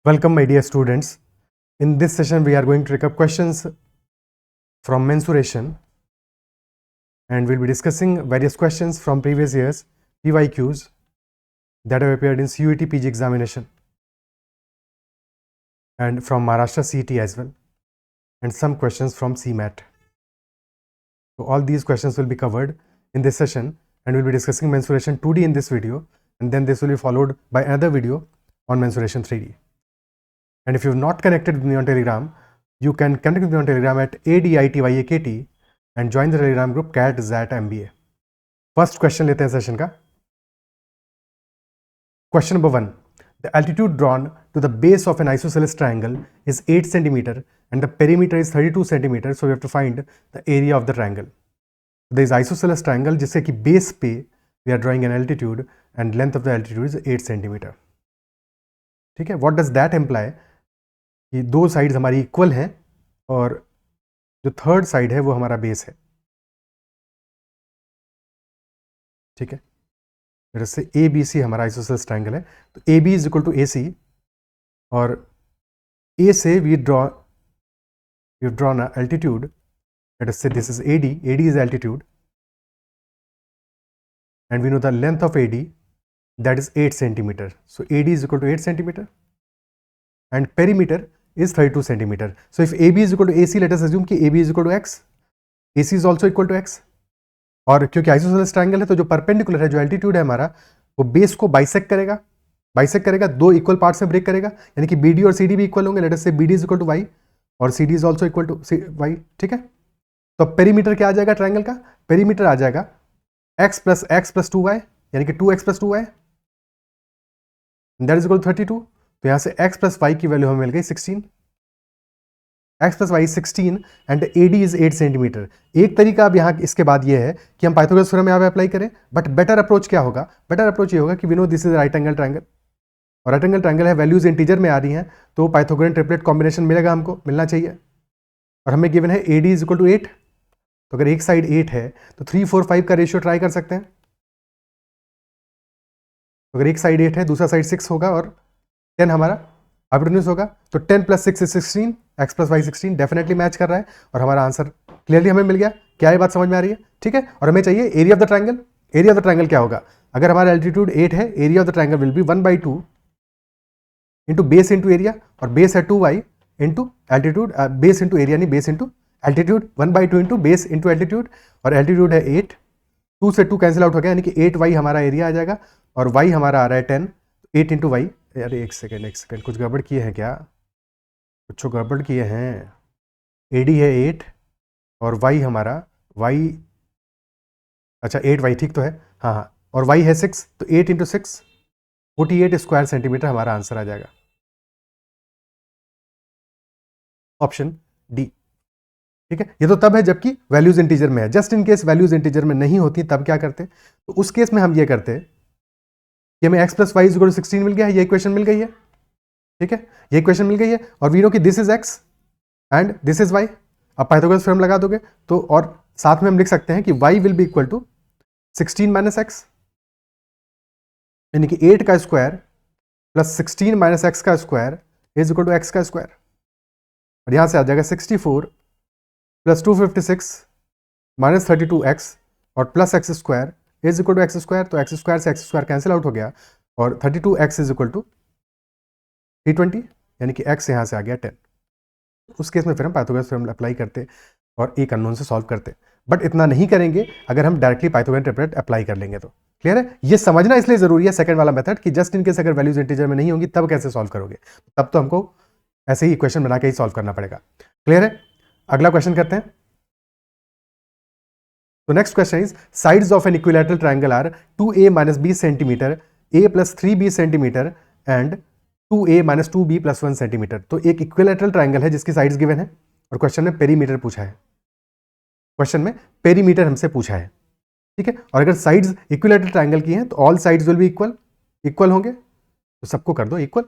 Welcome, my dear students. In this session, we are going to take up questions from mensuration, and we'll be discussing various questions from previous years, PYQs that have appeared in CUET PG examination and from Maharashtra CET as well, and some questions from CMAT. So all these questions will be covered in this session, and we'll be discussing mensuration 2D in this video, and then this will be followed by another video on mensuration 3D. And if you've not connected with me on Telegram, you can connect with me on Telegram at ADITYAKT and join the Telegram group CAT-ZAT-MBA. First question लेते हैं session का. Question number 1. The altitude drawn to the base of an isosceles triangle is 8 cm and the perimeter is 32 cm. So we have to find the area of the triangle. There is isosceles triangle जिससे कि base पे we are drawing an altitude and length of the altitude is 8 cm. ठीक है. What does that imply? कि दो sides हमारी equal हैं और जो थर्ड साइड है वो हमारा बेस है. ठीक है. जैसे ए बी सी हमारा आइसोसेलेस ट्रायंगल है, तो A B is equal to A C और ए से we drawn altitude, let us say this is A D is altitude and we know the length of A D that is 8 cm. So A D is equal to 8 cm and perimeter is 32 cm. So if AB is equal to AC, let us assume कि AB is equal to X, AC is also equal to X. और क्योंकि isosceles triangle है तो जो perpendicular है, जो altitude है हमारा, वो बेस को बाइसेक्ट करेगा, दो इक्वल पार्ट्स में ब्रेक करेगा, यानी कि BD और CD भी इक्वल होंगे. Late us say BD is equal to Y और CD is also equal to Y. ठीक है. तो पेरीमीटर क्या आ जाएगा ट्रायंगल का? पेरीमीटर आ जाएगा x प्लस 2y, यानी कि 2x plus 2y, that is equal to 32. तो यहाँ से x प्लस वाई की वैल्यू हमें मिल गई 16. x plus y 16 and AD is 8 cm. एक तरीका अब यहाँ इसके बाद ये है कि हम पाइथागोरस थ्योरम यहाँ पे अप्लाई करें, बट बेटर अप्रोच क्या होगा? बेटर अप्रोच ये होगा कि we know this is right angle triangle, और राइट एंगल ट्रायंगल है, वैल्यूज इंटीजर में आ रही हैं, तो पाइथागोरन ट्रिपलेट कॉम्बिनेशन मिलेगा, हमको मिलना चाहिए. और हमें गिवन है AD इज इक्वल टू 8. तो अगर एक साइड 8 है तो 3, 4, 5 का रेशियो ट्राई कर सकते हैं. अगर एक साइड 8 है, दूसरा साइड 6 होगा और 10 हमारा हाइपोटेन्यूज होगा, तो 10 plus 6 is 16, x plus y 16 definitely match कर रहा है और हमारा आंसर क्लियरली हमें मिल गया. क्या ये बात समझ में आ रही है? ठीक है. और हमें चाहिए area of the triangle. Area of the triangle क्या होगा? अगर हमारा एल्टीट्यूड 8 है, area of the triangle will be 1/2 into base into area, और बेस है 2y into altitude, base into area नहीं, base into altitude, 1/2 into base into altitude, और altitude है 8, 2 से 2 कैंसिल आउट हो गया, यानी कि 8y हमारा एरिया आ जाएगा और y हमारा आ रहा है 10. 8 इंटू वाई, अरे एक सेकेंड, कुछ गड़बड़ किए हैं क्या? कुछ गड़बड़ किए हैं. AD है 8 और y हमारा अच्छा 8y ठीक तो है, हाँ, और y है 6, तो 8 इंटू 6 48 स्क्वायर सेंटीमीटर हमारा आंसर आ जाएगा. Option D. ठीक है. ये तो तब है जबकि वैल्यूज इंटीजर में है. Just in case values integer में नहीं होती तब क्या करते? तो उस केस में हम ये करते कि हमें x plus y is equal to 16 मिल गया है, ये इक्वेशन मिल गई है. ठीक है, ये इक्वेशन मिल गई है, और वी नो कि this is x and this is y. अब पाइथागोरस थ्योरम लगा दोगे तो, और साथ में हम लिख सकते हैं कि y will be equal to 16 minus x, यानी कि 8 का स्क्वायर प्लस 16 माइनस x का square is equal to x का स्क्वायर. और यहां से आ जाएगा 64 प्लस 256 माइनस 32x और plus x square is equal to x square. तो एक्स स्क्वायर से एक्स स्क्वायर कैंसिल आउट हो गया और 32x इज इक्वल टू 320, यानी कि x यहाँ से आ गया 10. उस केस में फिर हम पाइथागोरस थ्योरम अप्लाई करते और एक अननोन से सॉल्व करते, बट इतना नहीं करेंगे अगर हम डायरेक्टली पाइथागोरन ट्रिपलेट अप्लाई कर लेंगे तो. क्लियर है? ये समझना इसलिए जरूरी है सेकंड वाला मेथड, कि जस्ट इन केस अगर वैल्यूज इंटीजर में नहीं होंगी तब कैसे सॉल्व करोगे. तब तो हमको ऐसे ही इक्वेशन बना के ही सॉल्व करना पड़ेगा. क्लियर है? अगला क्वेश्चन करते हैं. So next question is, sides of an equilateral triangle are 2a minus b centimeter, a plus 3b centimeter and 2a minus 2b plus 1 centimeter. तो एक इक्विलैटरल ट्रायंगल है जिसकी साइड्स गिवन है और क्वेश्चन में पेरीमीटर पूछा है. क्वेश्चन में पेरीमीटर हमसे पूछा है. ठीक है. और अगर साइड्स इक्विलैटरल ट्रायंगल की हैं तो all sides will be equal होंगे, तो सबको कर दो इक्वल,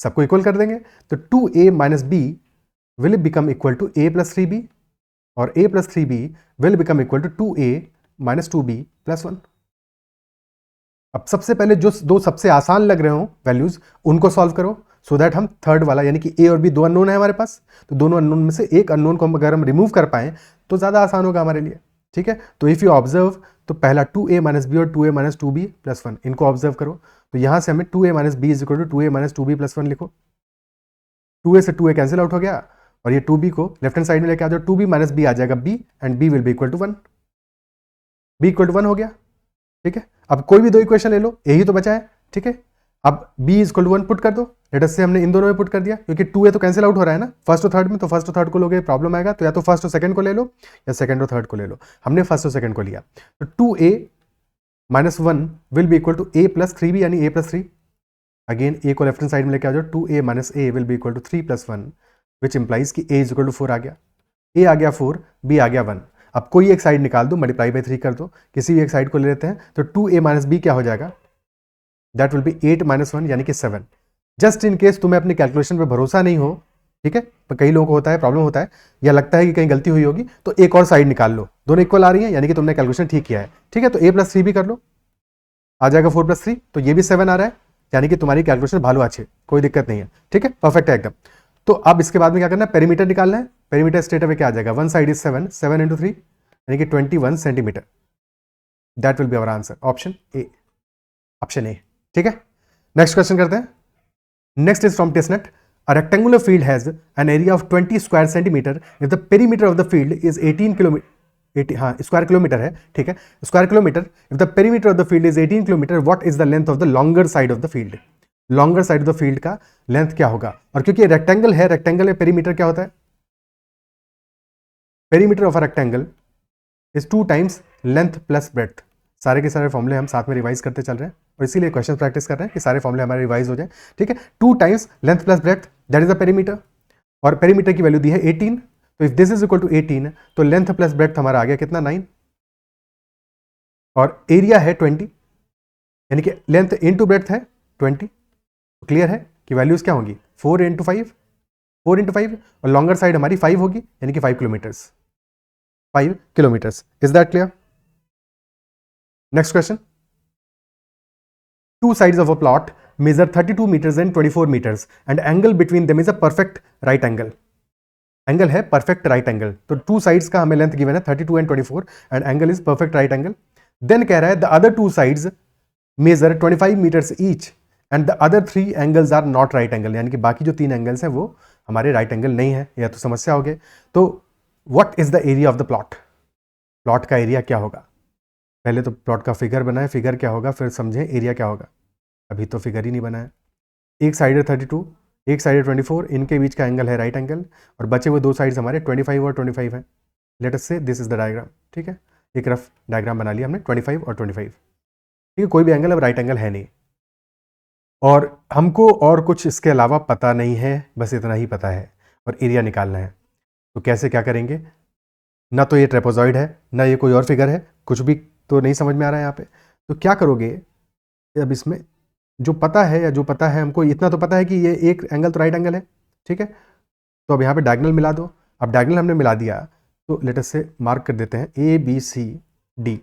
सबको इक्वल कर देंगे. तो 2a minus b will become equal to a plus 3b और a plus 3b will become equal to 2a minus 2b plus 1. अब सबसे पहले जो दो सबसे आसान लग रहे हो वैल्यूज उनको सॉल्व करो, सो दैट हम थर्ड वाला यानी कि ए और बी दो अननोन है हमारे पास, तो दोनों अननोन में से एक अननोन को अगर हम रिमूव कर पाएं तो ज़्यादा आसान होगा हमारे लिए। ठीक है, तो इफ़ यू ऑब्जर्व तो पहला 2a माइनस बी और 2a माइनस 2b प्लस 1 इनको ऑब्जर्व करो, तो यहाँ से हमें 2a minus b is equal to 2a minus 2b plus 1 लिखो। 2a से 2a कैंसिल आउट हो गया और ये 2b को लेफ्ट हैंड साइड में लेके आ जाओ, 2b माइनस b आ जाएगा b and b will be equal to 1, b equal to 1 हो गया। ठीक है, अब कोई भी दो इक्वेशन ले लो, यही तो बचा है। ठीक है, अब b is equal to 1 put कर दो, लेट अस से हमने इन दोनों में पुट कर दिया क्योंकि 2a तो कैंसिल आउट हो रहा है ना फर्स्ट और थर्ड में, तो फर्स्ट और थर्ड को लोगे प्रॉब्लम आएगा, तो या तो फर्स्ट और सेकंड को ले लो या सेकंड और थर्ड को ले लो, हमने फर्स्ट और सेकंड को लिया, तो 2a minus 1 will be equal to a plus 3b यानी a प्लस 3, अगेन a को लेफ्ट हैंड साइड में लेके आ जाओ, 2a minus a will be equal to 3 plus 1 which implies कि a इज इक्वल टू 4 आ गया, a आ गया 4, b आ गया 1। अब कोई एक साइड निकाल दो, मल्टीप्लाई बाई 3 कर दो, किसी भी एक साइड को ले लेते हैं, तो 2a माइनस b क्या हो जाएगा, दैट विल बी 8 माइनस 1 यानी कि 7। जस्ट इन केस तुम्हें अपनी कैलकुलेशन पे भरोसा नहीं हो, ठीक है, पर कई लोगों को होता है, प्रॉब्लम होता है या लगता है कि कहीं गलती हुई होगी, तो एक और साइड निकाल लो, दोनों इक्वल आ रही है यानी कि तुमने कैलकुलेशन ठीक किया है। ठीक है, तो a प्लस 3 भी कर लो, आ जाएगा 4 प्लस 3, तो ये भी 7 आ रहा है यानी कि तुम्हारी कैलकुलेशन भालो अच्छी, कोई दिक्कत नहीं है। ठीक है, परफेक्ट है एकदम। तो अब इसके बाद में क्या करना है, पेरीमीटर निकालना है। पेरीमीटर स्ट्रेट अवे क्या आ जाएगा, वन साइड इज 7, 7 इंटू 3 यानी कि 21 centimetre, that will be our answer, option A, option A. ठीक है, नेक्स्ट क्वेश्चन करते हैं। Next is from testnet, a rectangular field has an area of 20 square centimeter if the perimeter of the field is 18 kilometre, हाँ square kilometre है, ठीक है, square kilometre, if the perimeter of the field is 18 kilometre, what is the length of the longer side of the field, longer side of the field का length क्या होगा। और क्योंकि rectangle है, रेक्टेंगल में पेरीमीटर क्या होता है, perimeter of a rectangle is 2 times length plus breadth. सारे के सारे फॉर्मूले हम साथ में रिवाइज करते चल रहे हैं और इसीलिए क्वेश्चन प्रैक्टिस कर रहे हैं कि सारे फॉर्मूले हमारे रिवाइज हो जाए। ठीक है, 2 times length plus breadth that is the perimeter, और पेरीमीटर की वैल्यू दी है 18, तो if this is equal to 18 तो लेंथ प्लस ब्रेड्थ हमारा आ गया कितना 9, और एरिया है 20 यानी कि लेंथ इनटू ब्रेड्थ है 20, तो क्लियर है कि वैल्यूज क्या होंगी 4 इंटू 5, 4 इंटू 5, और लॉन्गर साइड हमारी 5 होगी यानी कि 5 kilometres, 5 kilometres. Is that clear? Next question. Two sides of a plot measure 32 meters and 24 meters and angle between them is a perfect right angle. Angle है perfect right angle. तो two sides का हमें length given है 32 and 24 and angle is perfect right angle. Then कह रहा है the other two sides measure 25 meters each and the other three angles are not right angle. यानी कि बाकी जो 3 angles हैं वो हमारे right angle नहीं है, या तो समस्या हो गई। तो what is the area of the plot? Plot का एरिया क्या होगा, पहले तो प्लॉट का फिगर बनाए, फिगर क्या होगा फिर समझें एरिया क्या होगा। अभी तो फिगर ही नहीं बना है। एक साइड है 32, एक साइड है 24, इनके बीच का एंगल है राइट एंगल, और बचे हुए दो साइड्स हमारे 25 और 25 हैं। Late us say this is the diagram. ठीक है, एक रफ डायग्राम बना लिया हमने 25 और 25। ठीक है, कोई भी एंगल अब राइट एंगल है नहीं, और हमको और कुछ इसके अलावा पता नहीं है, बस इतना ही पता है और एरिया निकालना है। तो कैसे क्या करेंगे, ना तो ये ट्रेपोजॉइड है ना ये कोई और फिगर है, कुछ भी तो नहीं समझ में आ रहा है यहाँ पे। तो क्या करोगे, अब इसमें जो पता है या जो पता है हमको इतना तो पता है कि ये एक एंगल तो राइट एंगल है। ठीक है, तो अब यहाँ पे डायगोनल मिला दो। अब डायगोनल हमने मिला दिया तो लेट अस से मार्क कर देते हैं ABCD।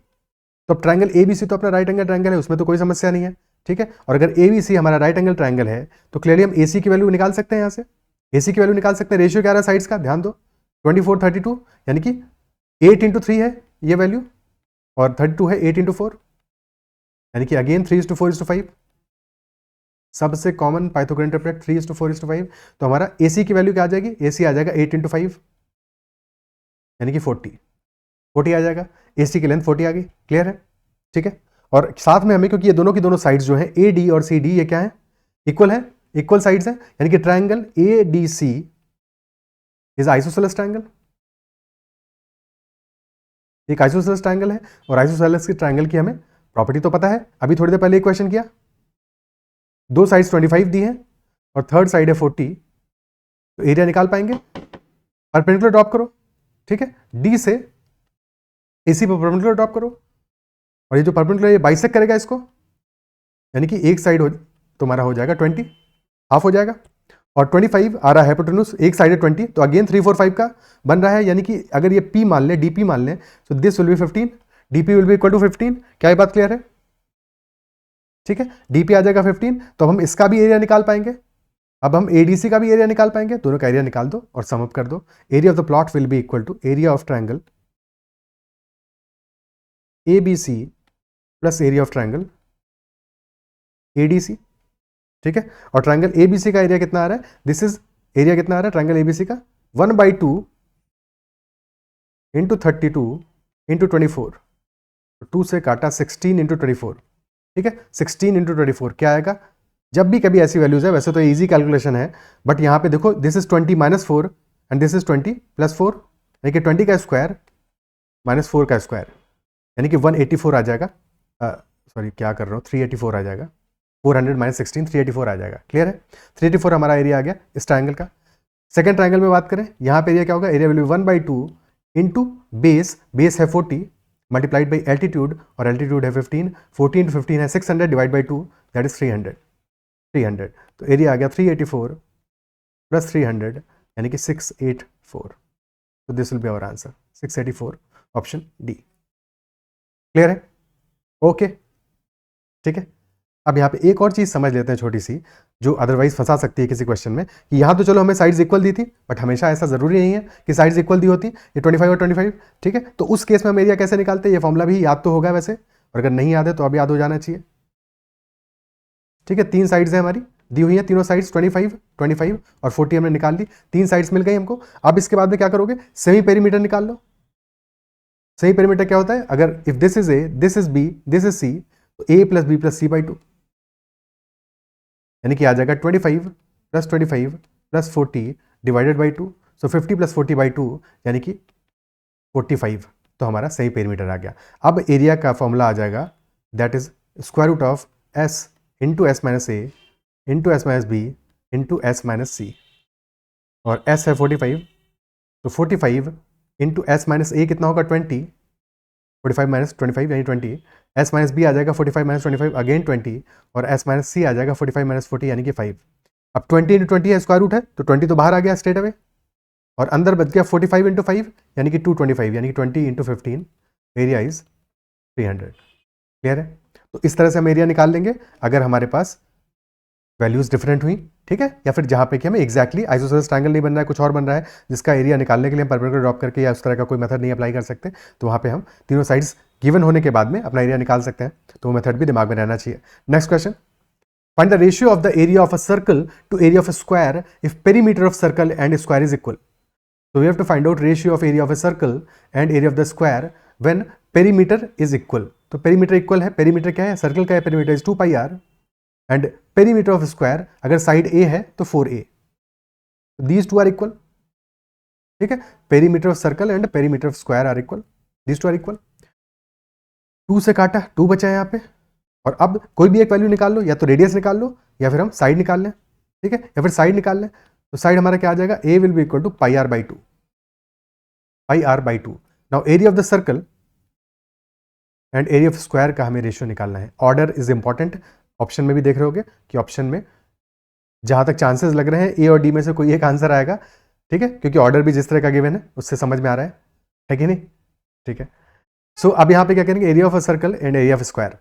तो अब ट्रायंगल ABC तो अपना राइट एंगल ट्रायंगल है, उसमें तो कोई समस्या नहीं है। ठीक है, और अगर ABC हमारा राइट एंगल ट्रायंगल है तो क्लियरली हम AC की वैल्यू निकाल सकते हैं। यहाँ से AC की वैल्यू निकाल सकते हैं। रेशियो क्या रहा है साइड्स का, ध्यान दो, 24 32 यानी कि 8 इंटू 3 है ये वैल्यू, और 32 है 8 इंटू 4 यानी कि अगेन 3:4:5। सबसे कॉमन पाइथागोरस ट्रिपलेट 3:4:5। तो हमारा AC की वैल्यू क्या आ जाएगी, AC आ जाएगा 8 इंटू 5 यानी कि 40 आ जाएगा। AC की लेंथ 40 आ गई, क्लियर है? ठीक है, और साथ में हमें क्योंकि ये दोनों की दोनों साइड्स जो है AD और CD ये क्या है, इक्वल है, इक्वल साइड्स हैं, यानी कि triangle ADC is isosceles triangle. एक आइसोसेलेस ट्रायंगल है, और आइसोसेलेस के ट्रायंगल की हमें प्रॉपर्टी तो पता है, अभी थोड़ी देर पहले एक क्वेश्चन किया। दो साइड्स 25 दी हैं और थर्ड साइड है 40, तो एरिया निकाल पाएंगे। परपेंडिकुलर ड्रॉप करो, ठीक है, D से AC पर परपेंडिकुलर ड्रॉप करो, और ये जो परपेंडिकुलर ये बाइसेक्ट करेगा इसको, यानी कि एक साइड हो तुम्हारा हो जाएगा 20, हाफ हो जाएगा, और 25 आ रहा है हाइपोटेन्यूज, एक साइड है 20, तो अगेन 3 4 5 का बन रहा है, यानी कि अगर ये P मान लें, DP मान लें, तो this will be 15, DP will be equal to 15। क्या ये बात क्लियर है? ठीक है, डीपी आ जाएगा 15, तो अब हम इसका भी एरिया निकाल पाएंगे। अब हम एडीसी का भी एरिया निकाल पाएंगे, दोनों का एरिया निकाल दो और सम अप कर दो। Area of the plot will be equal to area of triangle ABC plus area of triangle ADC। ठीक है, और ट्रायंगल ABC का एरिया कितना आ रहा है, दिस इज एरिया कितना आ रहा है ट्रायंगल ABC का 1/2 इंटू 32 इंटू 24, 2 से काटा 16 इंटू 24। ठीक है, 16 इंटू 24 क्या आएगा, जब भी कभी ऐसी वैल्यूज है, वैसे तो इजी कैलकुलेशन है, बट यहाँ पे देखो this is 20 - 4 and this is 20 + 4, यानी कि 20 का स्क्वायर -4 का स्क्वायर, यानी कि 184 आ जाएगा। सॉरी क्या कर रहा हूँ, 384 आ जाएगा। 400 - 16 384 आ जाएगा। क्लियर है, 384 हमारा एरिया आ गया इस ट्रायंगल का। सेकंड ट्रायंगल में बात करें, यहाँ पे एरिया क्या होगा, area will be 1/2 into base है 40 मल्टीप्लाइड बाई एल्टीट्यूड, और एल्टीट्यूड है 15, 14 × 15 है 600 डिवाइड बाई 2 दैट इज 300। तो एरिया आ गया 384 + 300 यानी कि 684। तो this will be our answer 684, option D. Clear है, ओके ठीक है। अब यहाँ पे एक और चीज समझ लेते हैं छोटी सी, जो अदरवाइज फंसा सकती है किसी क्वेश्चन में, कि यहाँ तो चलो हमें साइड्स इक्वल दी थी, बट हमेशा ऐसा जरूरी नहीं है कि साइड्स इक्वल दी होती, ये 25 और 25। ठीक है, तो उस केस में हम एरिया कैसे निकालते हैं, ये फॉर्मूला भी याद तो होगा वैसे, और अगर नहीं याद है तो अब याद हो जाना चाहिए। ठीक है, 3 साइड्स है हमारी दी हुई है, तीनों साइड्स 25 25 और 40 हमने निकाल ली, 3 साइड्स मिल गई हमको। अब इसके बाद में क्या करोगे, सेमी पेरीमीटर निकाल लो। सेमी पेरीमीटर क्या होता है, अगर if this is A, this is B, this is C, तो a + b + c/2, यानी कि आ जाएगा 25 + 25 + 40 डिवाइडेड बाई 2। सो 50 + 40/2 यानी कि 45। तो हमारा सही पेरीमीटर आ गया। अब एरिया का फॉर्मूला आ जाएगा, that is square root of s into s - a into s - b into s - c, और s है 45, तो 45 इंटू s - a कितना होगा 20, 45 - 25 यानी 20, s - b आ जाएगा 45 - 25 अगेन 20, और s - c आ जाएगा 45 - 40 यानी कि 5। अब 20 × 20 है, स्क्वायर रूट है, तो 20 तो बाहर आ गया स्ट्रेट अवे, और अंदर बच गया 45 × 5 यानी कि 225, यानी कि 20 × 15, एरिया इज 300। क्लियर है, तो इस तरह से हम एरिया निकाल लेंगे अगर हमारे पास वैल्यूज डिफरेंट हुई। ठीक है, या फिर जहां पे कि हमें एक्जैक्टली आइसोसेलेस ट्रायंगल नहीं बन रहा है, कुछ और बन रहा है, जिसका एरिया निकालने के लिए हम परपेंडिकुलर ड्रॉप करके या उस तरह का कोई मेथड नहीं अप्लाई कर सकते, तो वहां पे हम तीनों साइड्स गिवन होने के बाद में अपना एरिया निकाल सकते हैं। तो वो मेथड भी दिमाग में रहना चाहिए। Next question, find the ratio of the area of a circle to area of a square if perimeter of circle and square is equal. So we have to find out ratio of area of a circle and area of the square when perimeter is equal. तो perimeter equal है, perimeter क्या है, circle का है, perimeter is 2πr and perimeter of square अगर side a है तो 4a. These two are equal. ठीक है, perimeter of circle and perimeter of square are equal. These two are equal. 2 से काटा 2 बचा है यहाँ पे, और अब कोई भी एक वैल्यू निकाल लो, या तो रेडियस निकाल लो या फिर हम साइड निकाल लें। ठीक है, या फिर साइड निकाल लें, तो साइड हमारा क्या आ जाएगा, a will be equal to πr/2, πr/2। Now area of the circle and area of square का हमें रेशियो निकालना है। ऑर्डर इज इंपॉर्टेंट, ऑप्शन में भी देख रहे होगे कि ऑप्शन में जहां तक चांसेस लग रहे हैं ए और डी में से कोई एक आंसर आएगा। ठीक है, क्योंकि ऑर्डर भी जिस तरह का गिवन है उससे समझ में आ रहा है कि नहीं। ठीक है, सो अब यहाँ पे क्या करेंगे, area of a circle and area of square,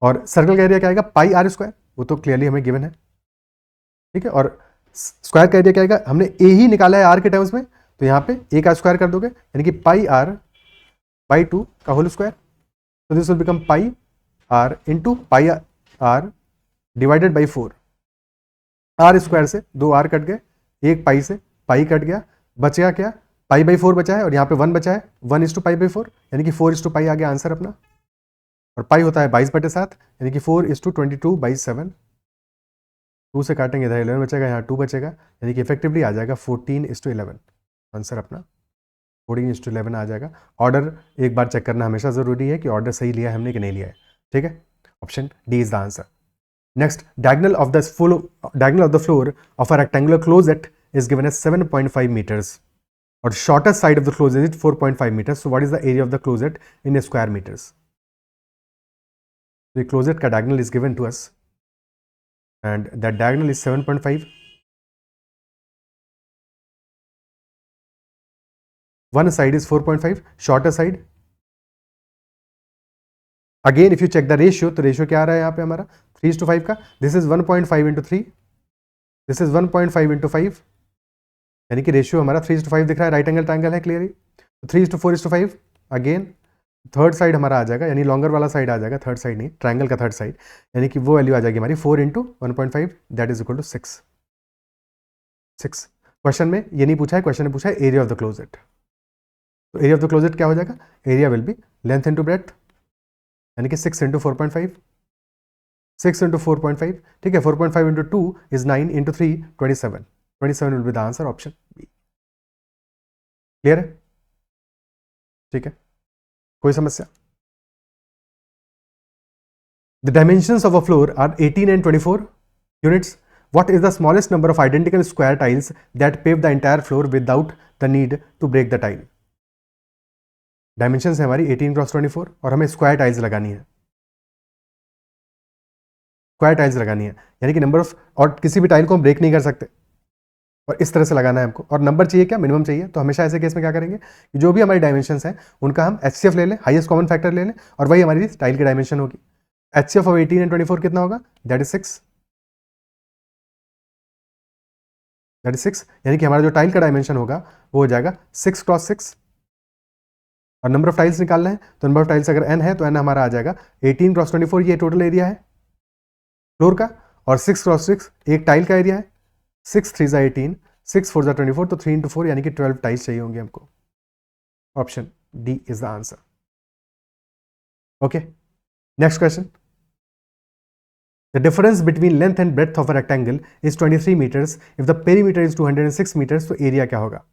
और सर्कल का एरिया क्या आएगा πr², वो तो क्लियरली हमें गिवन है। ठीक है, और स्क्वायर का एरिया क्या आएगा, हमने ए ही निकाला है आर के टर्म्स में, तो यहाँ पे ए का स्क्वायर कर दोगे यानी कि πr/2 का होल स्क्वायर। तो this will become πr into πr divided by 4। R square से 2 आर कट गए, एक पाई से पाई कट गया, बचा क्या, π/4 बचा है, और यहाँ पे 1 बचा है, 1:π/4 यानी कि 4:π आ गया आंसर अपना। और पाई होता है 22/7 यानी कि 4:22/7। 2 से काटेंगे इधर 11 बचेगा, यहाँ 2 बचेगा, यानी कि इफेक्टिवली आ जाएगा 14:11 आंसर अपना। 14:11 आ जाएगा। ऑर्डर एक बार चेक करना हमेशा जरूरी है कि ऑर्डर सही लिया है हमने कि नहीं लिया है। ठीक है, option D is the answer. Next, diagonal of the floor of a rectangular closet is given as 7.5 meters, or shortest side of the closet is 4.5 meters. So what is the area of the closet in square meters? The closet का diagonal is given to us and that diagonal is 7.5. One side is 4.5, shorter side. Again if you check the ratio, तो ratio क्या आ रहा है यहाँ पे हमारा 3:5 का, this is 1.5 into 3, this is 1.5 into 5, यानी कि रेशियो हमारा 3:5 दिख रहा है, राइट एंगल ट्राइंगल है क्लियरली। 3:4:5 अगेन थर्ड साइड हमारा आ जाएगा, यानी लॉन्गर वाला साइड आ जाएगा, थर्ड साइड नहीं, ट्राइंगल का थर्ड साइड, यानी कि वो वैल्यू आ जाएगी हमारी 4 into 1.5, that is equal to 6। Question में ये नहीं पूछा है, क्वेश्चन ने पूछा है एरिया ऑफ द क्लोजेट। तो एरिया ऑफ द क्लोजेट क्या हो जाएगा, area will be length into breadth, यानी कि 6 इंटू 4.5, 6 इंटू 4.5, ठीक है, 4.5 into 2 is 9 into 3 27, 27 will be the answer, option B. Clear है, ठीक है, कोई समस्या? The dimensions of a floor are 18 and 24 units. What is the smallest number of identical square tiles that pave the entire floor without the need to break the tile? Dimensions है हमारी 18 cross 24 और हमें square tiles लगानी है, square tiles लगानी है, यानी कि नंबर ऑफ, और किसी भी टाइल को हम ब्रेक नहीं कर सकते, और इस तरह से लगाना है हमको, और नंबर चाहिए क्या, मिनिमम चाहिए। तो हमेशा ऐसे केस में क्या करेंगे कि जो भी हमारी डायमेंशंस हैं उनका हम HCF ले लें, हाईएस्ट कॉमन फैक्टर ले लें, और वही हमारी टाइल की डायमेंशन होगी। HCF ऑफ 18 एंड 24 कितना होगा, दैट इज 6, दैट इज 6, यानी कि हमारा जो टाइल का डायमेंशन होगा वो हो जाएगा 6 क्रॉस 6, और नंबर ऑफ टाइल्स निकालना है, तो नंबर ऑफ टाइल्स अगर n है तो n हमारा आ जाएगा 18 क्रॉस 24, ये टोटल एरिया है फ्लोर का, और 6 क्रॉस 6 एक टाइल का एरिया है, 6 3 18, 6 4 24, तो 3 इंटू 4 यानी कि 12 टाइल्स चाहिए होंगे हमको, option D is the answer. Okay, next question. The difference between length and breadth of a rectangle is 23 meters. If the perimeter is 206 meters, तो एरिया क्या होगा?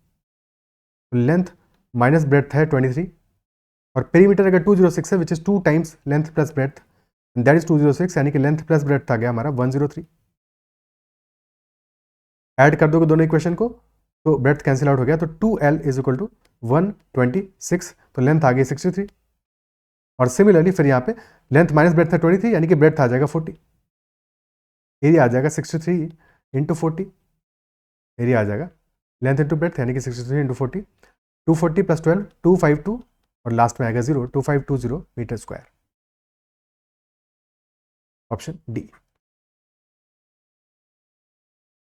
लेंथ माइनस ब्रेड्थ है 23, और पेरीमीटर अगर 206 है, which is 2 times length plus breadth, that is 206, यानी कि length plus breadth आ गया हमारा 103। ऐड कर दोगे दोनों इक्वेशन को तो ब्रेड्थ कैंसिल आउट हो गया, तो 2L इज इक्वल टू 126, तो लेंथ आ गई 63, और सिमिलरली फिर यहाँ पे लेंथ माइनस ब्रेड्थ है 23, यानी कि ब्रेड्थ आ जाएगा 40, एरिया आ जाएगा 63 इंटू 40, एरिया आ जाएगा लेंथ इंटू ब्रेड्थ, यानी कि 63 इंटू 40, 240 प्लस 12 252, और लास्ट में आएगा 0, 2520 metre square, option D.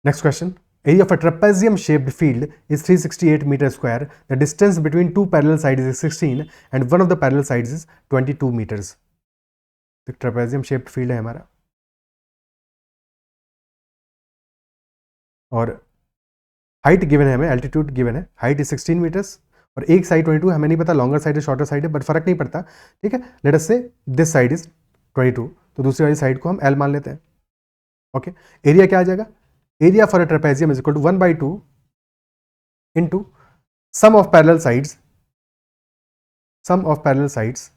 Next question. Area of a trapezium shaped field is 368 metre square, the distance between two parallel sides is 16 and one of the parallel sides is 22 metres. Trapezium shaped field है हमारा, और height given है हमें, altitude given है, height is 16 metres, और एक side 22, हमें नहीं पता लॉन्गर साइड है शॉर्टर साइड है, बट फर्क नहीं पड़ता, ठीक है। Late us say this side is 22, तो दूसरी वाली साइड को हम L मान लेते हैं, ओके। एरिया क्या आ जाएगा, area for a trapezium is equal to 1/2 into sum of parallel sides, sum of parallel sides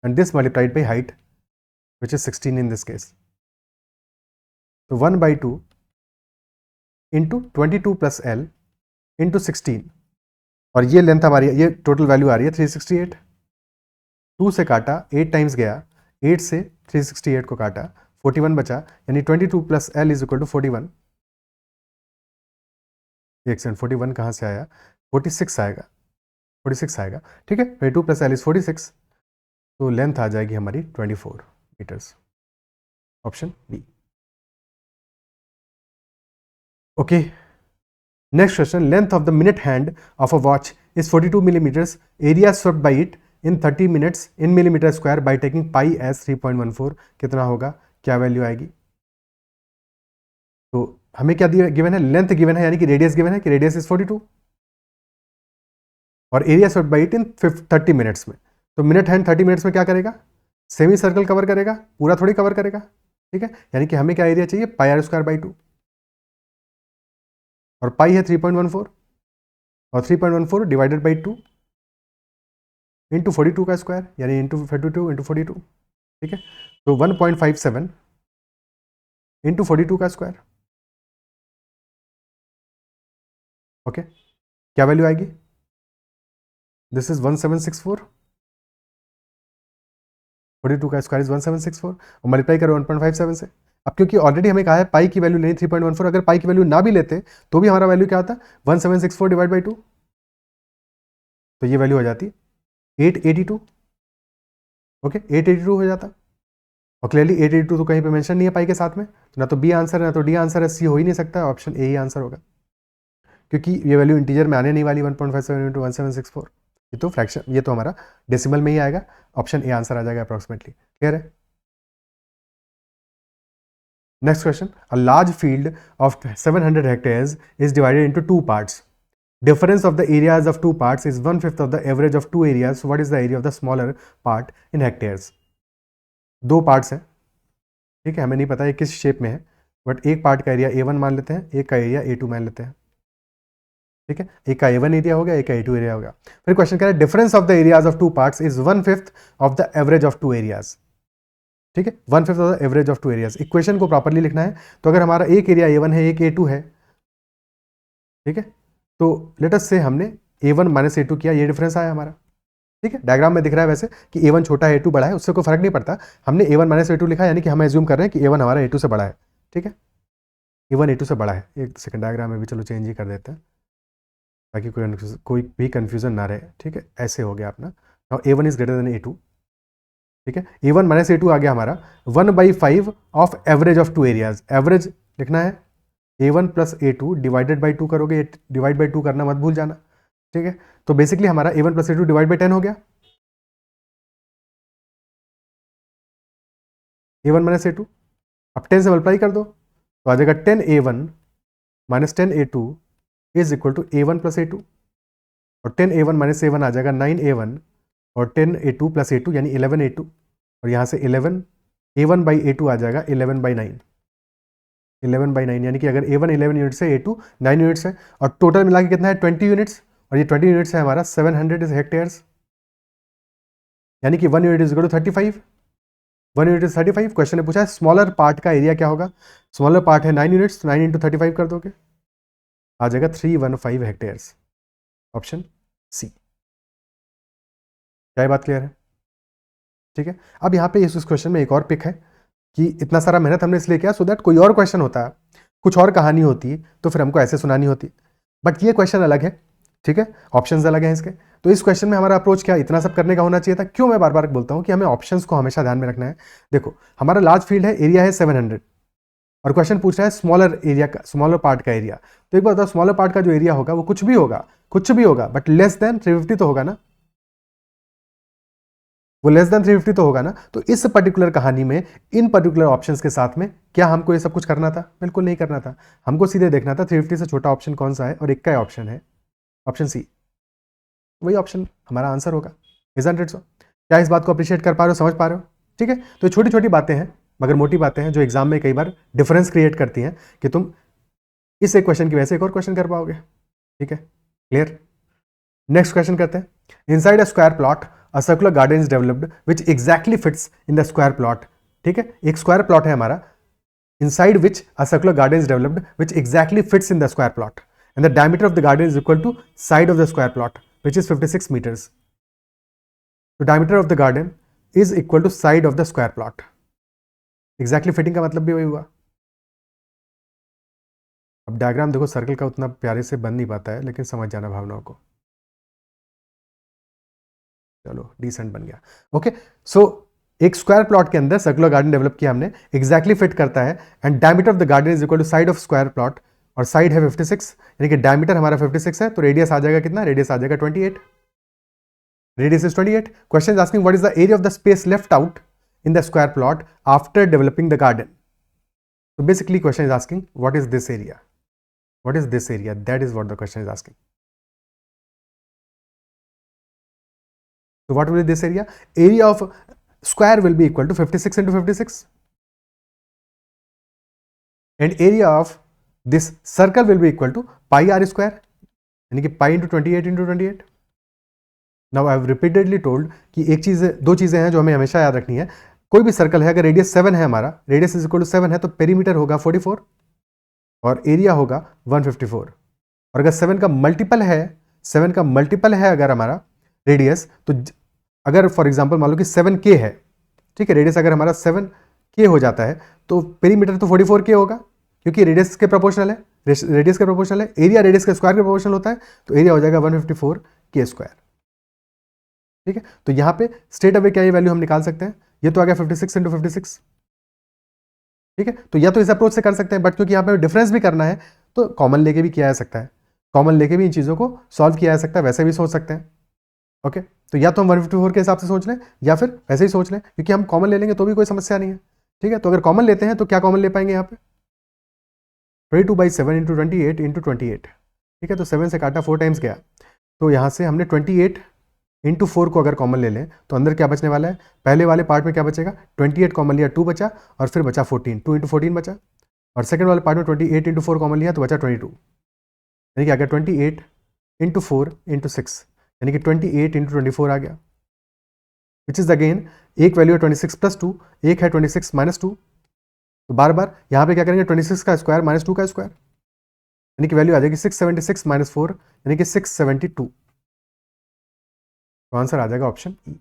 and this multiplied by height which is 16 in this case, तो 1/2 इंटू 22 प्लस L इंटू 16, और ये length हमारी, ये total value आ रही है 368, 2 से काटा 8 times गया, 8 से 368 को काटा 41 बचा, यानी 22 plus L is equal to 41, एक सेकंड 41 कहाँ से आया, 46 आएगा, 46 आएगा, ठीक है। 22 प्लस L इज 46, तो लेंथ आ जाएगी हमारी 24 metres, option B. Okay, next question. Length of the minute hand of a watch is 42 millimetres, area swept by it in 30 minutes in millimetre square by taking pi as 3.14, कितना होगा, क्या value आएगी? तो हमें क्या दिया गिवन है, length given है, यानी कि रेडियस गिवन है कि रेडियस इज 42, और area swept by it in 30 minutes में, तो मिनट हैंड 30 मिनट्स में क्या करेगा, सेमी सर्कल कवर करेगा, पूरा थोड़ी कवर करेगा, ठीक है। यानी कि हमें क्या एरिया चाहिए, पाई आर स्क्वायर बाई 2, और पाई है 3.14, और 3.14 डिवाइडेड बाई 2 इंटू 42 का स्क्वायर, यानी इंटू 42 इंटू 42, ठीक है। तो 1.57 इंटू 42 का स्क्वायर, ओके। क्या वैल्यू आएगी, दिस इज 1764, 42 का स्क्वायर इज 1764, और मल्टीप्लाई करो 1.57 से। अब क्योंकि ऑलरेडी हमें कहा है पाई की वैल्यू लेनी 3.14, अगर पाई की वैल्यू ना भी लेते तो भी हमारा वैल्यू क्या होता, 1764 डिवाइड बाई 2, तो ये वैल्यू हो जाती 882, ओके, 882 हो जाता, और क्लियरली 882 तो कहीं पे मेंशन नहीं है पाई के साथ में, तो ना तो बी आंसर है ना तो डी आंसर है, सी हो ही नहीं सकता, ऑप्शन ए ही आंसर होगा, क्योंकि ये वैल्यू इंटीजर में आने नहीं वाली 1.57 × 1764, ये तो फ्रैक्शन, ये तो हमारा डेसिमल में ही आएगा, ऑप्शन ए आंसर आ जाएगा अप्रॉक्सीमेटली। क्लियर है? Next question, a large field of 700 hectares is divided into 2 parts, difference of the areas of 2 parts is 1/5 of the average of 2 areas, so what is the area of the smaller part in hectares? 2 parts हैं, ठीक है, हमें नहीं पता ये किस shape में है, बट एक पार्ट का एरिया A1 मान लेते हैं, एक का एरिया A2 मान लेते हैं, ठीक है, एक का A1 एरिया हो गया, एक का A2 एरिया हो गया। फिर क्वेश्चन कह रहा है difference of the areas of 2 parts is 1/5 of the average of 2 areas, ठीक है, 1/5 of the average of 2 areas. Equation को प्रॉपरली लिखना है, तो अगर हमारा एक एरिया A1 है, एक A2 है, ठीक है, तो लेट अस से हमने A1 माइनस A2 किया, ये डिफरेंस आया हमारा, ठीक है, डायग्राम में दिख रहा है वैसे कि A1 छोटा है A2 बड़ा है, उससे कोई फर्क नहीं पड़ता, हमने A1 माइनस A2 लिखा, यानी कि हम एज्यूम कर रहे हैं कि A1 हमारा A2 से बड़ा है, ठीक है, A1 A2 से बड़ा है। एक सेकंड, डायग्राम में भी चलो चेंज ही कर देते हैं ताकि कोई भी कन्फ्यूजन ना रहे, ठीक है, ऐसे हो गया अपना, now A1 is greater than A2, ठीक है, A1 माइनस A2 आ गया हमारा 1/5 of average of 2 areas, average लिखना है A1 plus A2 divided by 2 करोगे, डिवाइड बाई 2 करना मत भूल जाना, ठीक है, तो बेसिकली हमारा A1 plus A2 divide by 10 हो गया, A1 माइनस A2, अब 10 से मल्टीप्लाई कर दो तो आ जाएगा 10A1 minus 10A2 is equal to A1 plus A2, और 10A1 माइनस A1 आ जाएगा 9A1 और 10A2 प्लस A2 यानी 11A2, और यहाँ से 11 A1 बाई A2 आ जाएगा 11/9, 11/9, यानी कि अगर A1 11 यूनिट्स है, A2 9 यूनिट्स है, और टोटल मिला के कितना है 20 यूनिट्स, और ये 20 यूनिट्स है हमारा 700 हेक्टेयर्स, यानी कि 1 unit is equal to 35, 1 unit is 35। Question ने पूछा है स्मॉलर पार्ट का एरिया क्या होगा, स्मॉलर पार्ट है 9 यूनिट्स, 9 इंटू 35 कर दोगे आ जाएगा 315 हेक्टेयर्स, ऑप्शन सी। क्या बात क्लियर है? ठीक है, अब यहाँ पे इस क्वेश्चन में एक और पिक है कि इतना सारा मेहनत हमने इसलिए किया सो दैट कोई और क्वेश्चन होता है, कुछ और कहानी होती तो फिर हमको ऐसे सुनानी होती, बट ये क्वेश्चन अलग है, ठीक है, ऑप्शंस अलग हैं इसके। तो इस क्वेश्चन में हमारा अप्रोच क्या इतना सब करने का होना चाहिए था, क्यों मैं बार बार बोलता हूँ कि हमें ऑप्शंस को हमेशा ध्यान में रखना है। देखो हमारा लार्ज फील्ड है, एरिया है 700, और क्वेश्चन पूछ रहा है स्मॉलर एरिया का, स्मॉलर पार्ट का एरिया, तो एक बार बताओ स्मॉलर पार्ट का जो एरिया होगा वो कुछ भी होगा बट लेस देन 350 तो होगा ना, वो लेस देन 350 तो होगा ना। तो इस पर्टिकुलर कहानी में इन पर्टिकुलर ऑप्शंस के साथ में क्या हमको ये सब कुछ करना था? बिल्कुल नहीं करना था, हमको सीधे देखना था 350 से छोटा ऑप्शन कौन सा है, और एक का ऑप्शन है ऑप्शन सी, वही ऑप्शन हमारा आंसर होगा। इजंट इट सो? क्या इस बात को अप्रिशिएट कर पा रहे हो, समझ पा रहे हो? ठीक है, तो छोटी छोटी बातें हैं मगर मोटी बातें हैं जो एग्जाम में कई बार डिफरेंस क्रिएट करती हैं कि तुम इस एक क्वेश्चन की वजह से एक और क्वेश्चन कर पाओगे। ठीक है, क्लियर? नेक्स्ट क्वेश्चन करते हैं। Inside a square plot a circular garden is developed which exactly fits in the square plot. ठीक है, एक स्क्वायर प्लॉट है हमारा, inside which a circular garden is developed which exactly fits in the square plot, and the diameter of the garden is equal to side of the square plot which is 56 meters. So diameter of the garden is equal to side of the square plot. Exactly fitting का मतलब भी वही हुआ। अब diagram देखो, circle का उतना प्यारे से बन नहीं पाता है, लेकिन समझ जाना भावनाओं को। चलो डिसेंट बन गया। ओके, सो एक स्क्वायर प्लॉट के अंदर सर्कुलर गार्डन डेवलप किया हमने, एग्जैक्टली फिट करता है, and diameter of the garden is equal to side of square plot, और साइड है 56, यानी कि डायमीटर हमारा 56 है, तो रेडियस आ जाएगा कितना? रेडियस आ जाएगा 28, radius is 28। Question is asking what is the area of the space left out in the square plot after developing the garden. तो basically question is asking what is this area, what is this area, that is what the question is asking. So what will be this area? Area of square will be equal to 56 into 56, and area of this circle will be equal to pi r square, यानी कि pi into 28 into 28. Now I have repeatedly told कि एक चीज, दो चीजें हैं जो हमें हमेशा याद रखनी है। कोई भी सर्कल है, अगर रेडियस 7 है, हमारा रेडियस इज इक्वल टू 7 है, तो पेरीमीटर होगा 44 और एरिया होगा 154, और अगर 7 का मल्टीपल है, 7 का मल्टीपल है अगर हमारा रेडियस, तो अगर फॉर एग्जांपल मान लो कि 7K है, ठीक है, रेडियस अगर हमारा 7K हो जाता है तो पेरीमीटर तो 44K होगा, क्योंकि रेडियस के प्रोपोर्शनल है, रेडियस के प्रोपोर्शनल है, एरिया रेडियस के स्क्वायर के प्रोपोर्शनल होता है, तो एरिया हो जाएगा 154K स्क्वायर। ठीक है, तो यहाँ पे स्ट्रेट अवे क्या ये वैल्यू हम निकाल सकते हैं, ये तो आ गया 56 into 56, ठीक है, तो या तो इस अप्रोच से कर सकते हैं, बट क्योंकि यहाँ पे डिफरेंस भी करना है तो कॉमन लेके भी किया जा सकता है, कॉमन लेके भी इन चीज़ों को सॉल्व किया जा सकता है, वैसे भी सोच सकते हैं। ओके, तो या तो हम 154 के हिसाब से सोच लें या फिर वैसे ही सोच लें, क्योंकि हम कॉमन ले लेंगे तो भी कोई समस्या नहीं है। ठीक है, तो अगर कॉमन लेते हैं तो क्या कॉमन ले पाएंगे यहाँ पे 22/7 इंटू 28 इंटू 28। ठीक है, तो 7 से काटा 4 टाइम्स गया, तो यहाँ से हमने 28 इंटू 4 को अगर कॉमन ले लें तो अंदर क्या बचने वाला है, पहले वाले पार्ट में क्या बचेगा, 28 कॉमन लिया 2 बचा और फिर बचा 14, 2 इंटू 14 बचा, और सेकंड वाले पार्ट में 28 इंटू 4 कॉमन लिया तो बचा 22, यानी कि आ गया 28 इंटू 4 इंटू 6, यानी कि 28 इंटू 24 आ गया, विच इज अगेन एक वैल्यू है 26 प्लस 2, एक है 26 माइनस 2, तो बार बार यहाँ पे क्या करेंगे 26 का स्क्वायर माइनस 2 का स्क्वायर, यानी कि वैल्यू आ जाएगी 676 माइनस 4, यानी कि 672। तो आंसर आ जाएगा ऑप्शन ई।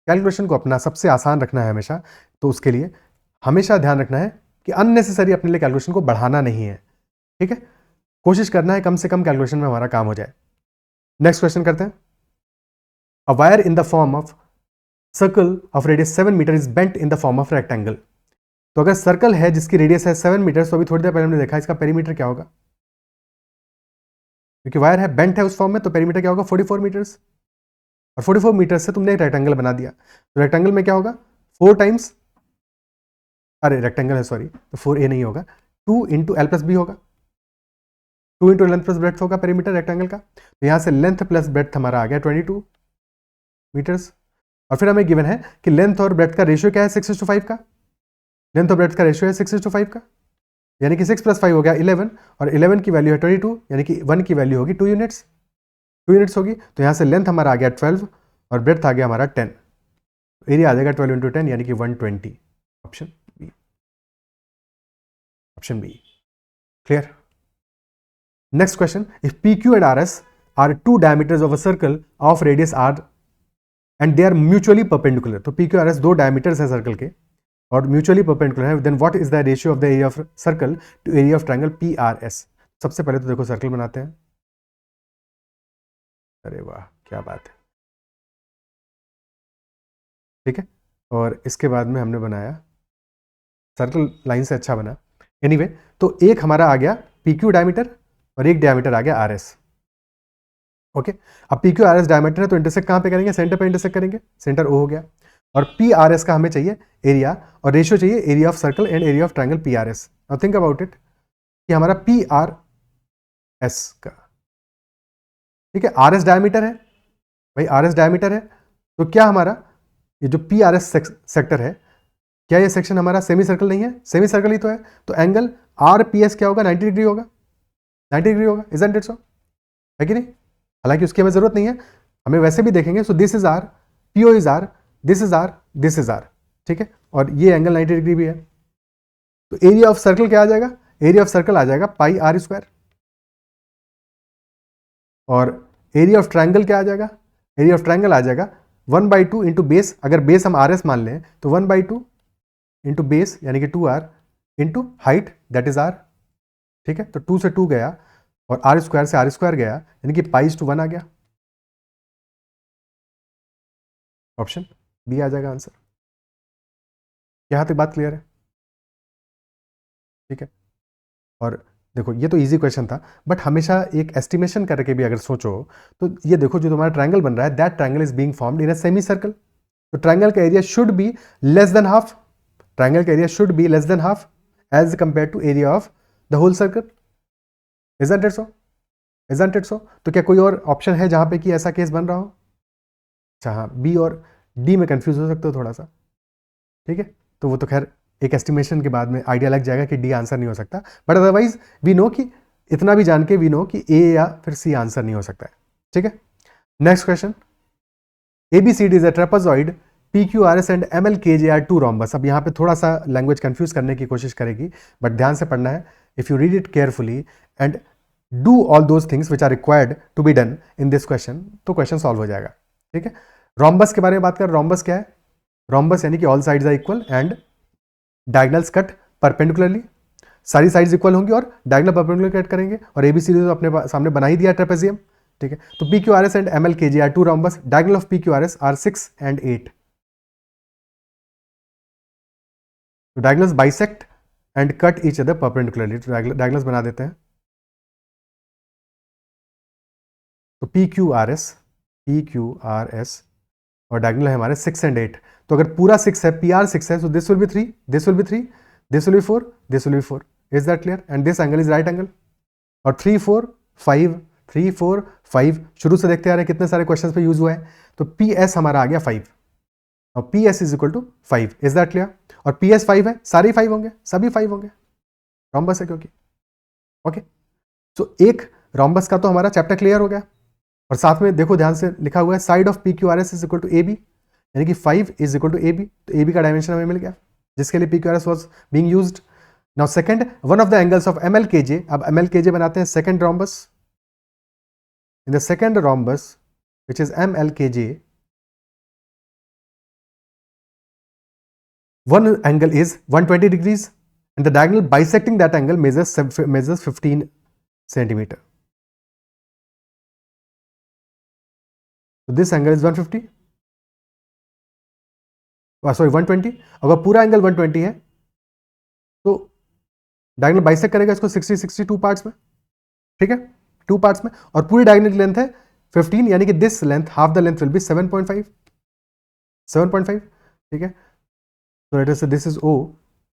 कैलकुलेशन को अपना सबसे आसान रखना है हमेशा, तो उसके लिए हमेशा ध्यान रखना है कि अननेसेसरी अपने लिए कैलकुलेशन को बढ़ाना नहीं है। ठीक है, कोशिश करना है कम से कम कैलकुलेशन में हमारा काम हो जाए। नेक्स्ट क्वेश्चन करते हैं। A wire in the form of circle of radius 7 metre is bent in the form of rectangle. तो अगर सर्कल है जिसकी रेडियस है 7 मीटर, तो अभी थोड़ी देर पहले हमने देखा इसका पेरीमीटर क्या होगा, क्योंकि वायर है बेंट है उस फॉर्म में, तो पेरीमीटर क्या होगा 44 मीटर्स, और 44 मीटर से तुमने एक रेक्टेंगल बना दिया, तो रेक्टेंगल में क्या होगा 4 टाइम्स, अरे रेक्टेंगल है सॉरी, तो 4a नहीं होगा, 2 इंटू एल प्लस बी होगा, 2 इंटू लेंथ प्लस ब्रेड्थ होगा पेरीमीटर रेक्टेंगल का, तो यहाँ से लेंथ प्लस ब्रेड्थ हमारा आ गया 22 मीटर्स, और फिर हमें गिवन है कि लेंथ और ब्रेड्थ का रेशियो क्या है 6:5 का, लेंथ और ब्रेड्थ का रेशियो है 6:5 का, यानी कि 6 + 5 हो गया 11, और 11 की वैल्यू है 22, यानी कि 1 की वैल्यू होगी 2 यूनिट्स, 2 यूनिट्स होगी, तो यहाँ से लेंथ हमारा आ गया 12 और ब्रेड्थ आ गया हमारा 10, एरिया आ जाएगा 12 इंटू 10 यानी कि 120, option B, option B. Clear. Next question, if P Q and R S are 2 diameters of a circle of radius R and they are mutually perpendicular, तो P Q R S 2 diameters हैं circle के और mutually perpendicular है, then what is the ratio of the area of circle to area of triangle P R S. सबसे पहले तो देखो circle बनाते हैं, अरे वाह क्या बात है, ठीक है, और इसके बाद में हमने बनाया सर्कल लाइन से अच्छा बना, एनीवे तो एक हमारा आ गया पी क्यू डायमीटर और एक डायमीटर आ गया आर एस। ओके, अब P Q R S diameter है तो इंटरसेक्ट कहाँ पे करेंगे, सेंटर पे इंटरसेक्ट करेंगे, सेंटर ओ हो गया, और पी आर एस का हमें चाहिए एरिया और रेशियो चाहिए area of circle and area of triangle P R S. Now think about it कि हमारा पी आर एस का, ठीक है, आर एस डायमीटर है भाई, आर एस डायमीटर है, तो क्या हमारा ये जो पी आर एस सेक्टर है, क्या ये सेक्शन हमारा सेमी सर्कल नहीं है, सेमी सर्कल ही तो है, तो एंगल आर पी एस क्या होगा 90 डिग्री होगा, 90 डिग्री होगा, इजंट इट सो, है कि नहीं, हालांकि उसकी हमें जरूरत नहीं है, हमें वैसे भी देखेंगे, so this is r, PO is r, this is r, this is r, ठीक है, और ये एंगल 90 डिग्री भी है, तो एरिया ऑफ सर्कल क्या आ जाएगा, एरिया ऑफ सर्कल आ जाएगा पाई आर स्क्वायर, और एरिया ऑफ ट्रायंगल क्या आ जाएगा, एरिया ऑफ ट्रायंगल आ जाएगा 1/2 इंटू बेस, अगर बेस हम आर एस मान लें तो 1/2 इंटू बेस यानी कि 2r into height that is r, ठीक है, तो 2 से 2 गया और आर स्क्वायर से आर स्क्वायर गया, यानी कि π/1 आ गया, ऑप्शन बी आ जाएगा आंसर। यहाँ तक बात क्लियर है, ठीक है, और देखो ये तो इजी क्वेश्चन था, बट हमेशा एक एस्टिमेशन करके भी अगर सोचो तो ये देखो जो तुम्हारा ट्रायंगल बन रहा है that triangle is being formed in a semi circle, तो ट्रायंगल का area should be less than half, triangle का area should be less than half as compare to area of the whole circle, isn't it so, isn't it so, तो क्या कोई और option है जहां पे कि ऐसा केस बन रहा हो, अच्छा हाँ बी और डी में कंफ्यूज हो सकते हो थोड़ा सा, ठीक है, तो वो तो खैर एक एस्टिमेशन के बाद में आइडिया लग जाएगा कि डी आंसर नहीं हो सकता, बट अदरवाइज वी नो कि इतना भी जान के वी नो कि ए या फिर सी आंसर नहीं हो सकता है, ठीक है। Next question, ABCD is a trapezoid PQRS and MLKJ are 2 rhombus। अब यहाँ पे थोड़ा सा लैंग्वेज कंफ्यूज करने की कोशिश करेगी, बट ध्यान से पढ़ना है, if you read it carefully and do all those things which are required to be done in this question, तो क्वेश्चन सॉल्व हो जाएगा, ठीक है। रॉम्बस के बारे में बात कर, रॉम्बस क्या है, रॉम्बस यानी कि all sides are equal and diagonals cut perpendicularly, सारी साइड्स इक्वल होंगी और डायगनल परपेंडिकुलर कट करेंगे, और ABCD तो अपने सामने बना ही दिया ट्रेपेजियम, ठीक है, तो PQRS and MLKJ are 2 rhombus, diagonal of PQRS are 6 and 8, तो diagonals bisect and cut each other perpendicularly, तो डायगोनल्स बना देते हैं। तो पी क्यू आर एस और डायगोनल है हमारे 6 एंड 8। तो अगर पूरा 6 है, पी आर 6 है, so this will B 3, this will B 3, this will B 4, this will B 4। Is that clear? And this angle is right angle. और 3 4 5, 3 4 5 शुरू से देखते आ रहे हैं कितने सारे क्वेश्चन पे यूज हुआ है। तो पी एस हमारा आ गया 5 और P S is equal to 5। Is that clear? और पी एस 5 है, सारे 5 होंगे, सभी 5 होंगे, रॉम्बस है क्योंकि। ओके, सो एक रॉम्बस का तो हमारा चैप्टर क्लियर हो गया। और साथ में देखो ध्यान से लिखा हुआ है side of P Q R S is equal to A B, यानी कि 5 is equal to A B. तो ए बी का डायमेंशन हमें मिल गया जिसके लिए P Q R S was being use. Now second, one of the angles of M L के J. अब एम एल के जे बनाते हैं second rhombus. In the second rhombus which is M L के J, one angle is 120 degrees and the diagonal bisecting that angle measures 15 centimeter. So this angle is 150, sorry 120। अगर पूरा angle 120 है तो diagonal bisect करेगा इसको 62 parts में, ठीक है, 2 पार्ट्स में। और पूरी डायगोनल की लेंथ है 15, यानी कि this length, half the length will be 7.5, ठीक है। तो late us say this is ओ,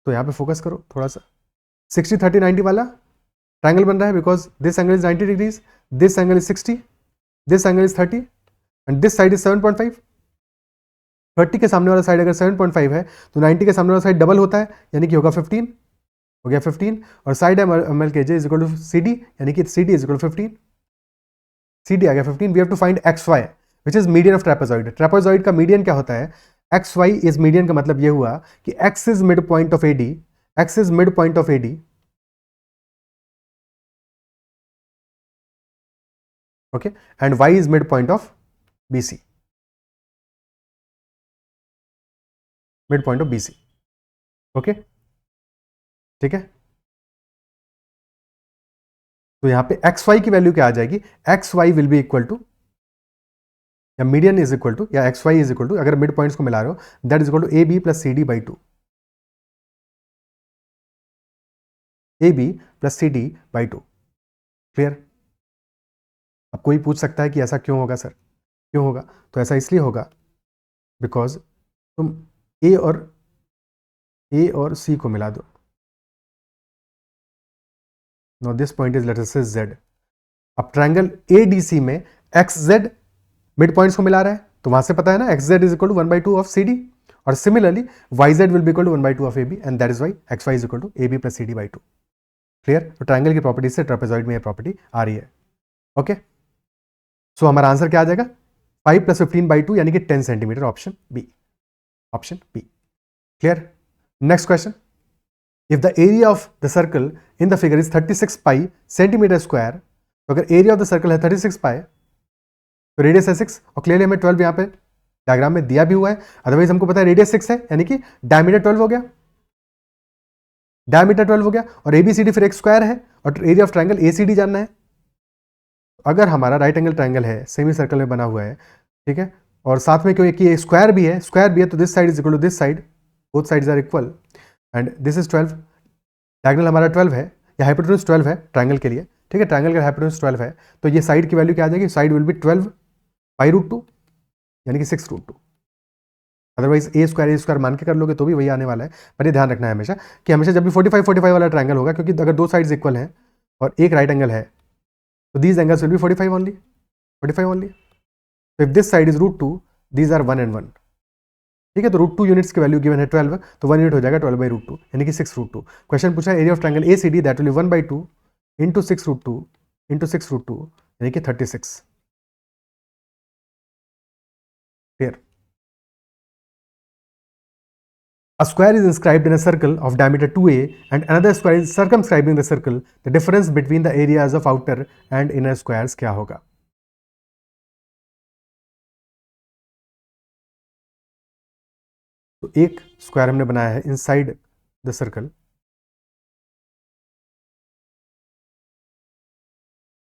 तो यहाँ पे फोकस करो थोड़ा सा। 60 30 90 वाला ट्रायंगल बन रहा है because this angle is 90 degrees, this angle is 60, this angle is 30 and this side is 7.5। 30 के सामने वाला साइड अगर 7.5 है तो 90 के सामने वाला साइड डबल होता है, यानी कि होगा 15, हो गया 15। और साइड एम एल के J is equal to C D, यानी कि C D is equal to 15, C D आ गया 15। We have to find X Y which is median of trapezoid. Trapezoid का मीडियन क्या होता है? एक्स वाई इज मीडियन का मतलब ये हुआ कि X is mid point of A D, X is mid point of A D, okay, and y is midpoint of BC, midpoint of BC, okay, ठीक है। तो यहां पे एक्स वाई की वैल्यू क्या आ जाएगी? X y will be equal to, या मीडियन इज इक्वल टू, या x Y is equal to, अगर मिड पॉइंट्स को मिला रहे हो that is equal to A B plus C D by 2, A B plus C D by 2। Clear? अब कोई पूछ सकता है कि ऐसा क्यों होगा सर, क्यों होगा? तो ऐसा इसलिए होगा बिकॉज तुम ए और सी को मिला दो। No this point is let us say Z. अब ट्रायंगल एडीसी में एक्स जेड मिड पॉइंट्स को मिला रहा है, तो वहां से पता है ना X Z is equal to 1/2 of C D, और similarly Y Z will be equal to 1/2 of A B, and that is Y X Y is equal to A B plus C D by 2। Clear? तो triangle की property से trapezoid में ये property आ रही है। Okay, सो हमारा answer क्या आ जाएगा? 5 + 15/2 यानी कि 10 centimetre, option B, option B. Clear? Next question, if the area of the circle in the figure is 36 pi centimetre square, तो अगर एरिया ऑफ द सर्कल है 36 पाई तो रेडियस है 6, और क्लियरली हमें 12 यहाँ पे डायग्राम में दिया भी हुआ है, अदरवाइज हमको पता है रेडियस 6 है, यानी कि डायमीटर 12 हो गया, डायमीटर 12 हो गया, और एबीसीडी फिर एक स्क्वायर है, और एरिया ऑफ ट्रायंगल एसीडी जानना है। अगर हमारा राइट एंगल ट्रायंगल है, सेमी सर्कल में बना हुआ है, ठीक है, और साथ में क्यों कि स्क्वायर भी है, स्क्वायर भी है, तो this side is equal to this side, both sides are equal, and this is 12, diagonal हमारा 12 है, या हाइपोटेन्यूज 12 है ट्रायंगल के लिए, ठीक है, ट्रायंगल का हाइपोटेन्यूज 12 है, तो ये साइड की वैल्यू क्या आ जाएगी? साइड विल बी 12 बाई √2, यानी कि 6√2। अदरवाइज ए स्क्वायर मान के कर लोगे तो भी वही आने वाला है, पर ये ध्यान रखना है हमेशा कि हमेशा जब भी 45 वाला ट्रायंगल होगा, क्योंकि अगर दो साइड्स इक्वल हैं और एक राइट एंगल है, तो these angles will be 45 only, 45 only. तो if this side is √2, these are 1 and 1, ठीक है। तो √2 यूनिट्स की वैल्यू गिवन है 12, तो 1 यूनिट हो जाएगा 12 बाई √2, यानी कि 6√2। क्वेश्चन पूछा है area of triangle ACD that will be 1/2 into 6√2 into 6√2, यानी कि 36। Clear? A square is inscribed in a circle of diameter 2a and another square is circumscribing the circle. The difference between the areas of outer and inner squares क्या होगा? तो एक square हमने बनाया है inside the circle,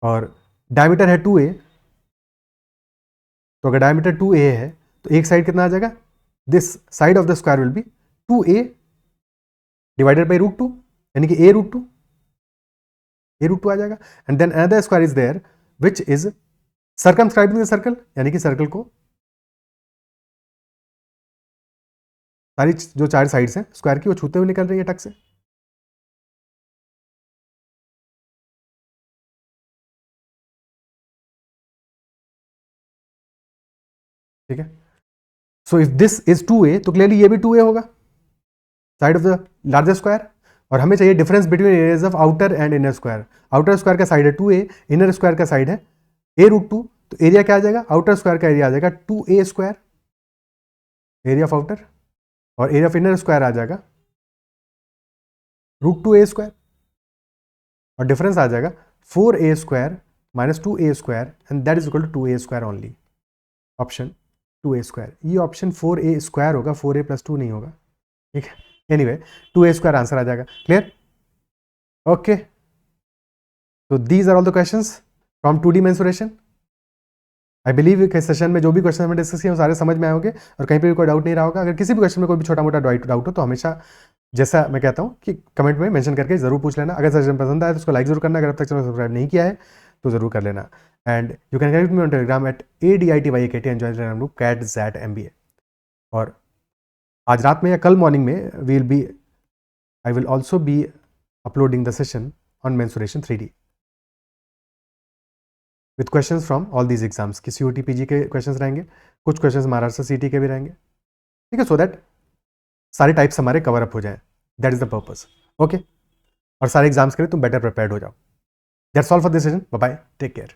और diameter है 2a, तो अगर डायमीटर 2a है तो एक साइड कितना आ जाएगा? This side of the square will be 2a divided by √2, यानी कि a√2 आ जाएगा. And then another square is there which is circumscribing the circle, यानी कि सर्कल को सारी जो 4 साइड्स हैं स्क्वायर की वो छूते हुए निकल रही है टक से. ठीक है. So if this is 2a तो क्लियरली ये भी 2a होगा, side of the largest square. और हमें चाहिए difference between areas of outer and inner square. Outer square का साइड है 2a, इनर स्क्वायर का साइड है a√2. तो एरिया क्या आ जाएगा, आउटर स्क्वायर का एरिया आ जाएगा 2a square, area of outer, और एरिया ऑफ इनर स्क्वायर आ जाएगा √2a स्क्वायर, और डिफरेंस आ जाएगा 4a square minus 2a square, and that is equal to 2a square only. Option 2a square. ये ऑप्शन 4a स्क्वायर होगा, 4a + 2 नहीं होगा. ठीक है. एनीवे 2a स्क्वायर आंसर आ जाएगा. क्लियर? ओके. तो these are all the questions from 2D mensuration. I believe कि सेशन में जो भी क्वेश्चन हमने डिस्कस किए वो सारे समझ में आए होंगे और कहीं पे भी कोई डाउट नहीं रहा होगा. अगर किसी भी क्वेश्चन में कोई भी छोटा मोटा डाउट हो तो हमेशा, जैसा मैं कहता हूँ, कि कमेंट में मेंशन करके जरूर पूछ लेना. अगर सेशन पसंद आए तो उसको लाइक जरूर करना. अगर अब तक चैनल सब्सक्राइब नहीं किया है तो जरूर कर लेना. And you can connect me on Telegram at ADITYAKT and join Telegram group CAT-MBA. और आज रात में या कल मॉर्निंग में I will also be uploading the session on mensuration 3D with questions from all these exams. कि COT PG के questions रहेंगे, कुछ क्वेश्चंस महाराष्ट्र CT के भी रहेंगे. ठीक है. सो दैट सारे टाइप्स हमारे कवर अप हो जाए. That is the purpose. Okay. और सारे एग्जाम्स के लिए तुम बेटर प्रिपेयर्ड हो जाओ. That's all for this session. Bye bye. Take care.